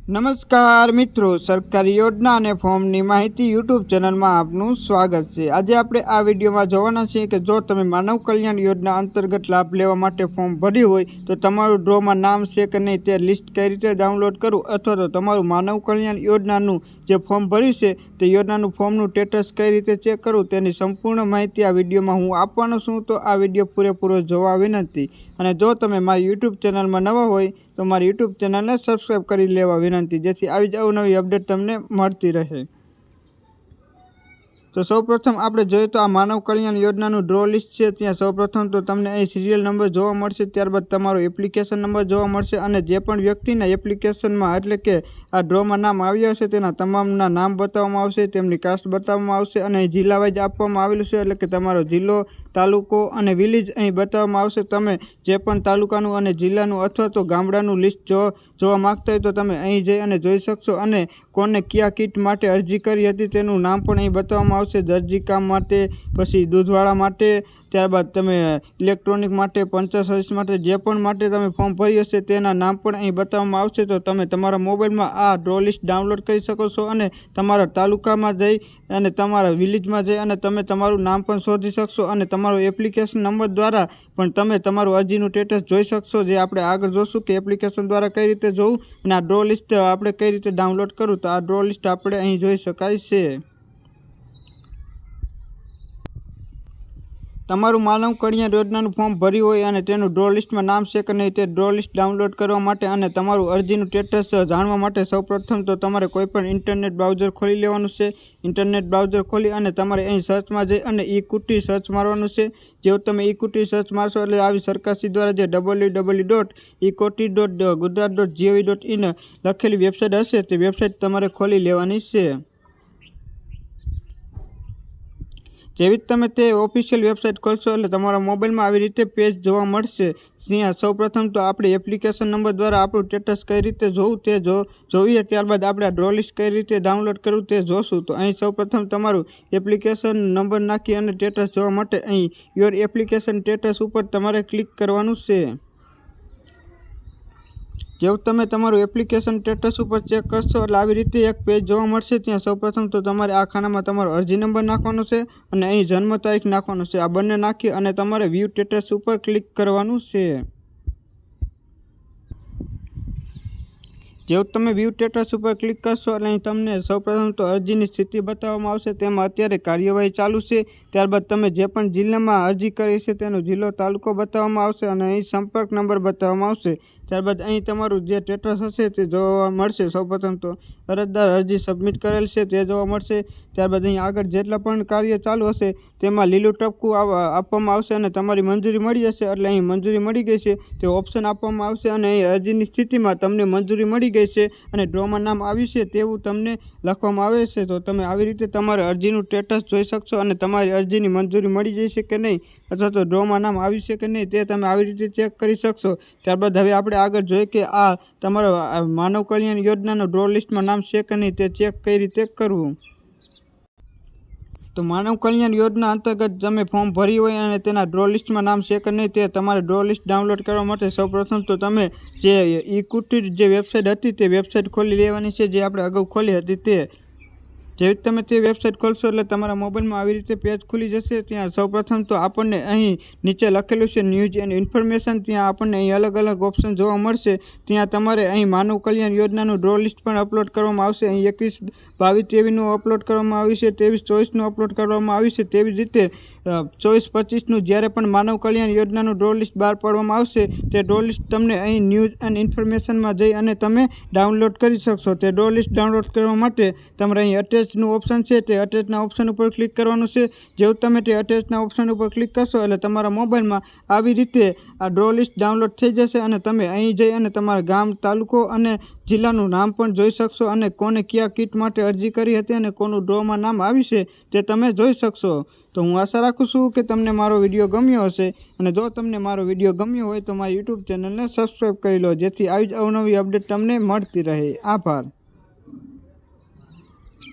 નમસ્કાર મિત્રો, સરકારી યોજના અને ફોર્મની માહિતી યુટ્યુબ ચેનલમાં આપનું સ્વાગત છે। આજે આપણે આ વિડીયોમાં જોવાના છીએ કે જો તમે માનવ કલ્યાણ યોજના અંતર્ગત લાભ લેવા માટે ફોર્મ ભર્યું હોય તો તમારું ડ્રોમાં નામ છે કે નહીં તે લિસ્ટ કઈ રીતે ડાઉનલોડ કરવું, અથવા તો તમારું માનવ કલ્યાણ યોજનાનું જે ફોર્મ ભર્યું છે તે યોજનાનું ફોર્મનું સ્ટેટસ કઈ રીતે ચેક કરવું તેની સંપૂર્ણ માહિતી આ વિડીયોમાં હું આપવાનો છું। તો આ વિડીયો પૂરેપૂરો જોવા વિનંતી, અને જો તમે મારી યુટ્યુબ ચેનલમાં નવા હોય તો મારી યુટ્યુબ ચેનલને સબસ્ક્રાઈબ કરી લેવા વિનંતી, જેથી આવી જ અવનવી અપડેટ તમને મળતી રહે। તો સૌપ્રથમ આપણે જોઈએ તો આ માનવ કલ્યાણ યોજનાનું ડ્રો લિસ્ટ છે। ત્યાં સૌપ્રથમ તો તમને અહીં સિરિયલ નંબર જોવા મળશે, ત્યારબાદ તમારો એપ્લિકેશન નંબર જોવા મળશે, અને જે પણ વ્યક્તિના એપ્લિકેશનમાં એટલે કે આ ડ્રોમાં નામ આવ્યા હશે તેના તમામના નામ બતાવવામાં આવશે, તેમની કાસ્ટ બતાવવામાં આવશે, અને જિલ્લા વાઇઝ આપવામાં આવેલું છે એટલે કે તમારો જિલ્લો, તાલુકો અને વિલેજ અહીં બતાવવામાં આવશે। તમે જે પણ તાલુકાનું અને જિલ્લાનું અથવા તો ગામડાનું લિસ્ટ જોવા માંગતા હોય તો તમે અહીં જઈ અને જોઈ શકશો, અને કોને કયા કીટ માટે અરજી કરી હતી તેનું નામ પણ અહીં બતાવવામાં આવશે। દરજી કામ માટે, પછી દૂધવાળા માટે, ત્યારબાદ તમે ઇલેક્ટ્રોનિક માટે, પંચાયત સર્વિસ માટે, જે પણ માટે તમે ફોર્મ ભરી હશે તેના નામ પણ અહીં બતાવવામાં આવશે। તો તમે તમારા મોબાઈલમાં આ ડ્રો લિસ્ટ ડાઉનલોડ કરી શકો છો, અને તમારા તાલુકામાં જઈ અને તમારા વિલેજમાં જઈ અને તમે તમારું નામ પણ શોધી શકશો, અને તમારો એપ્લિકેશન નંબર દ્વારા પણ તમે તમારું અરજીનું સ્ટેટસ જોઈ શકશો, જે આપણે આગળ જોશું કે એપ્લિકેશન દ્વારા કઈ રીતે જોવું અને આ ડ્રો લિસ્ટ આપણે કઈ રીતે ડાઉનલોડ કરવું। તો આ ડ્રો લિસ્ટ આપણે અહીં જોઈ શકાય છે। તમારું માનવ કલ્યાણ યોજનાનું ફોર્મ ભર્યું હોય અને તેનું ડ્રો લિસ્ટમાં નામ છે કે નહીં તે ડ્રો લિસ્ટ ડાઉનલોડ કરવા માટે અને તમારું અરજીનું સ્ટેટસ જાણવા માટે સૌપ્રથમ તો તમારે કોઈપણ ઇન્ટરનેટ બ્રાઉઝર ખોલી લેવાનું છે। ઇન્ટરનેટ બ્રાઉઝર ખોલી અને તમારે અહીં સર્ચમાં જઈ અને ઈ-કુટી સર્ચ મારવાનું છે। જેવું તમે ઈ-કુટી સર્ચ મારશો એટલે આવી સરકારશ્રી દ્વારા જે www.equity.gujarat.gov.in લખેલી વેબસાઇટ હશે તે વેબસાઇટ તમારે ખોલી લેવાની છે। જેવી જ તમે તે ઓફિશિયલ વેબસાઇટ ખોલશો એટલે તમારા મોબાઈલમાં આવી રીતે પેજ જોવા મળશે। ત્યાં સૌપ્રથમ તો આપણે એપ્લિકેશન નંબર દ્વારા આપણું સ્ટેટસ કઈ રીતે જોવું તે જોઈએ, ત્યારબાદ આપણે આ ડ્રો લિસ્ટ કઈ રીતે ડાઉનલોડ કરવું તે જોશું। તો અહીં સૌપ્રથમ તમારું એપ્લિકેશન નંબર નાખી અને સ્ટેટસ જોવા માટે અહીં યોર એપ્લિકેશન સ્ટેટસ ઉપર તમારે ક્લિક કરવાનું છે। જેવું તમે તમારું એપ્લિકેશન સ્ટેટસ ઉપર ચેક કરશો એટલે આવી રીતે એક પેજ જોવા મળશે। ત્યાં સૌપ્રથમ તો તમારે આ ખાનામાં તમારો અરજી નંબર નાખવાનો છે અને અહીં જન્મ તારીખ નાખવાનો છે। આ બંને નાખી અને તમારે વ્યૂ સ્ટેટસ ઉપર ક્લિક કરવાનું છે। જેવું તમે વ્યૂ સ્ટેટસ ઉપર ક્લિક કરશો એટલે અહીં તમને સૌપ્રથમ તો અરજીની સ્થિતિ બતાવવામાં આવશે, તેમાં અત્યારે કાર્યવાહી ચાલુ છે। ત્યારબાદ તમે જે પણ જિલ્લામાં અરજી કરી છે તેનો જિલ્લો, તાલુકો બતાવવામાં આવશે, અને અહીં સંપર્ક નંબર બતાવવામાં આવશે। ત્યારબાદ અહીં તમારું જે સ્ટેટસ હશે તે જોવા મળશે। સૌપ્રથમ તો અરજદાર અરજી સબમિટ કરેલ છે તે જોવા મળશે। ત્યારબાદ અહીં આગળ જેટલા પણ કાર્ય ચાલુ હશે તેમાં લીલું ટપકું આપવામાં આવશે, અને તમારી મંજૂરી મળી જશે એટલે અહીં મંજૂરી મળી ગઈ છે તે ઓપ્શન આપવામાં આવશે, અને અહીં અરજીની સ્થિતિમાં તમને મંજૂરી મળી ગઈ છે અને ડ્રોમાં નામ આવ્યું છે તેવું તમને લખવામાં આવે છે। તો તમે આવી રીતે તમારે અરજીનું સ્ટેટસ જોઈ શકશો, અને તમારી અરજીની મંજૂરી મળી જશે કે નહીં અથવા તો ડ્રોમાં નામ આવ્યું છે કે નહીં તે તમે આવી રીતે ચેક કરી શકશો। ત્યારબાદ હવે આપણે આગળ જોઈએ કે આ તમારો માનવ કલ્યાણ યોજનાનો ડ્રો લિસ્ટમાં નામ છે કે નહીં તે ચેક કઈ રીતે કરવું। તો માનવ કલ્યાણ યોજના અંતર્ગત તમે ફોર્મ ભર્યું હોય અને તેના ડ્રો લિસ્ટમાં નામ છે કે નહીં તે તમારે ડ્રો લિસ્ટ ડાઉનલોડ કરવા માટે સૌપ્રથમ તો તમે જે ઈ-કુટી જે વેબસાઇટ હતી તે વેબસાઇટ ખોલી લેવાની છે, જે આપણે અગાઉ ખોલી હતી તે। જેવી તમે તે વેબસાઇટ ખોલશો એટલે તમારા મોબાઈલમાં આવી રીતે પેજ ખુલી જશે। ત્યાં સૌપ્રથમ તો આપણને અહીં નીચે લખેલું છે ન્યૂઝ એન્ડ ઇન્ફોર્મેશન, ત્યાં આપણને અહીં અલગ અલગ ઓપ્શન જોવા મળશે। ત્યાં તમારે અહીં માનવ કલ્યાણ યોજનાનું ડ્રો લિસ્ટ પણ અપલોડ કરવામાં આવશે। અહીં 21-22-23નું અપલોડ કરવામાં આવ્યું છે, 23-24નું અપલોડ કરવામાં આવ્યું છે। તેવી જ રીતે 24-25નું જ્યારે પણ માનવ કલ્યાણ યોજનાનું ડ્રો લિસ્ટ બહાર પાડવામાં આવશે તે ડ્રો લિસ્ટ તમને અહીં ન્યૂઝ એન્ડ ઇન્ફોર્મેશનમાં જઈ અને તમે ડાઉનલોડ કરી શકશો। તે ડ્રો લિસ્ટ ડાઉનલોડ કરવા માટે તમારે અહીં અટેચનું ઓપ્શન છે તે અટેચના ઓપ્શન ઉપર ક્લિક કરવાનું છે। જેવું તમે તે અટેચના ઓપ્શન ઉપર ક્લિક કરશો એટલે તમારા મોબાઈલમાં આવી રીતે આ ડ્રો લિસ્ટ ડાઉનલોડ થઈ જશે, અને તમે અહીં જઈ અને તમારા ગામ, તાલુકો અને જિલ્લાનું નામ પણ જોઈ શકશો, અને કોને કયા કીટ માટે અરજી કરી હતી અને કોનું ડ્રોમાં નામ આવ્યું છે તે તમે જોઈ શકશો। તો હું આશા રાખું છું કે તમને મારો વિડીયો ગમ્યો હશે, અને જો તમને મારો વિડીયો ગમ્યો હોય તો મારી યુટ્યુબ ચેનલને સબસ્ક્રાઈબ કરી લો, જેથી આવી જ અવનવી અપડેટ તમને મળતી રહે। આભાર।